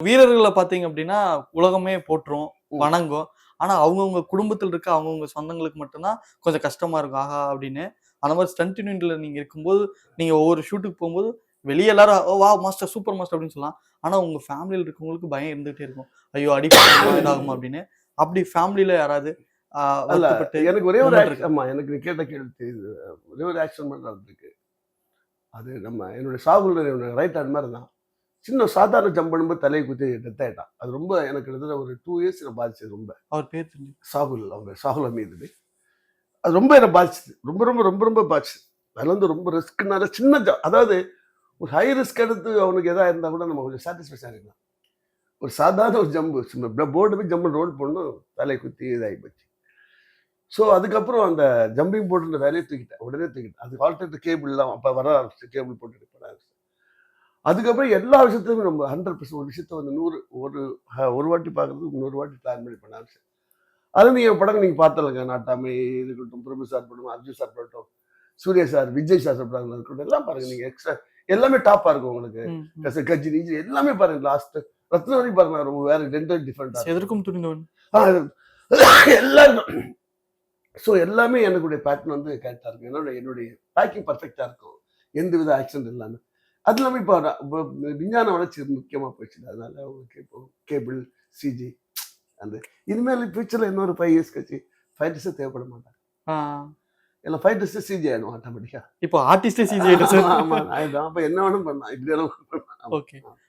வீரர்கள பார்த்தீங்க அப்டின்னா, உலகமே போற்றும், ம். வணங்கும். ஆனா, அவங்கவங்க குடும்பத்தில இருக்க அவங்கவங்க சொந்தங்களுக்கு மட்டும் தான் கொஞ்சம் கஷ்டமா இருக்கும். ஆஹா! அப்டின்னு. அந்த மாரி ஸ்டண்ட் யூனிட்ல நீங்க இருக்கும்போது, நீங்க ஒவ்வொரு ஷூட்டுக்கு போம்போது, வெளிய எல்லாரும் "ஓ வாவ் மாஸ்டர், சூப்பர் மாஸ்டர்" அப்டின்னு சொல்லலாம். ஆனா, உங்க ஃபேமிலில இருக்கவங்களுக்கு பயம் இருந்துகிட்டே இருக்கும். ஐயோ! அடிபட்டுருமா, இதாகுமா அப்டின்னு. அப்டி ஃபேமிலில யாராவது அல்ல, வருத்தப்பட்டு எனக்கு ஒரே ஒரு மொமெண்ட் இருக்கா? ஆமா. எனக்கு நீ கேட்ட கேள்வி தெரியுது. ஒரே ஒரு ஆக்ஷன் மட்டும் நடந்திருக்கு. அது நம்ம என்னுடைய சாகுல ரைட் ஹேண்ட் மாரி தான். சின்ன சாதாரண ஜம்ப் பண்ணும்போது தலைய குத்தி டெத் ஆயிட்டான். அது ரொம்ப எனக்கு கிட்டத்தட்ட ஒரு 2 இயர்ஸ் என்ன பாதிச்சது ரொம்ப. அவர் பேர் தெரிஞ்சு சாகுல் அவங்க சாகுல் அமீது. அது ரொம்ப என்ன பாதிச்சது. ரொம்ப ரொம்ப ரொம்ப ரொம்ப பாதிச்சது. அதுல வந்து ரொம்ப ரிஸ்க்னால சின்ன அதாவது ஒரு ஹை ரிஸ்க் எடுத்து அவனுக்கு எதா இருந்தா கூட நம்ம கொஞ்சம் சாட்டிஸ்ஃபேக்ஷன் இருக்கலாம். ஒரு சாதாரண ஒரு ஜம்ப் சும்மா போர்டு போய் ஜம்ப் ரோல் பண்ணணும். தலைய குத்தி இதாகி போச்சு. ஸோ அதுக்கப்புறம் அந்த ஜம்பிங் போர்டுன்ற வேலையை தூக்கிட்டேன். உடனே தூக்கிட்டேன். அது ஆல்டர்னேட் கேபிள்லாம் அப்ப வர ஆரம்பிச்சுச்சு. கேபிள் போட்டுட்டு பண்ண ஆரம்பிச்சேன். அதுக்கப்புறம் எல்லா விஷயத்துலயும் நம்ம 100% ஒரு விஷயத்த வந்து 100 ஒரு வாட்டி பார்க்கறதுக்கு 100 வாட்டி பிளான் பண்ணி பண்ண ஆரம்பிச்சேன். அது நீங்க படம் நீங்க பார்த்தலங்க. நாட்டாமை இருக்கட்டும், பிரபு சார் படம், அர்ஜுன் சார் படட்டும், சூர்யா சார், விஜய் சார் படம் இருக்கட்டும், எல்லாம் பாருங்க நீங்க எக்ஸ்ட்ரா எல்லாமே டாப்பா இருக்கும் உங்களுக்கு. ம், ம். கஜினி எல்லாமே பாருங்க. லாஸ்ட் ரத்ன வரைக்கும் பாருங்க. ரொம்ப வேற ரெண்டு டிஃபரெண்டா இருக்கும். எதற்கும் துணிந்தவன். எல்லாருக்கும். ஸோ எல்லாமே எனக்குடைய பேட்டர்ன் வந்து கரெக்டா இருக்கும். என்னுடைய பேக்கிங் பர்ஃபெக்ட்டா இருக்கும். எந்தவித ஆக்சிடென்ட் இல்லாம. அது இல்லாம இப்போ விஞ்ஞான வளர்ச்சி முக்கியமா போயிடுச்சு. அதனால உங்களுக்கு இப்போ கேபிள், சிஜி அந்த இனிமேல் ஃபியூச்சர்ல இன்னொரு 5 இயர்ஸ் கழிச்சு ஃபைட்டர்ஸே தேவைப்பட மாட்டாங்க. ஆ. எல்லாம் ஃபைட்டர்ஸே சிஜி ஆயிடும் ஆட்டோமேட்டிக்கா. இப்போ ஆர்டிஸ்டே சிஜி ஆயிட்டான் சார். ஆமா. ஆயிடும். அப்ப என்ன வேணும் பண்ணலாம். இப்படி எல்லாம் பண்ணலாம். ஓகே.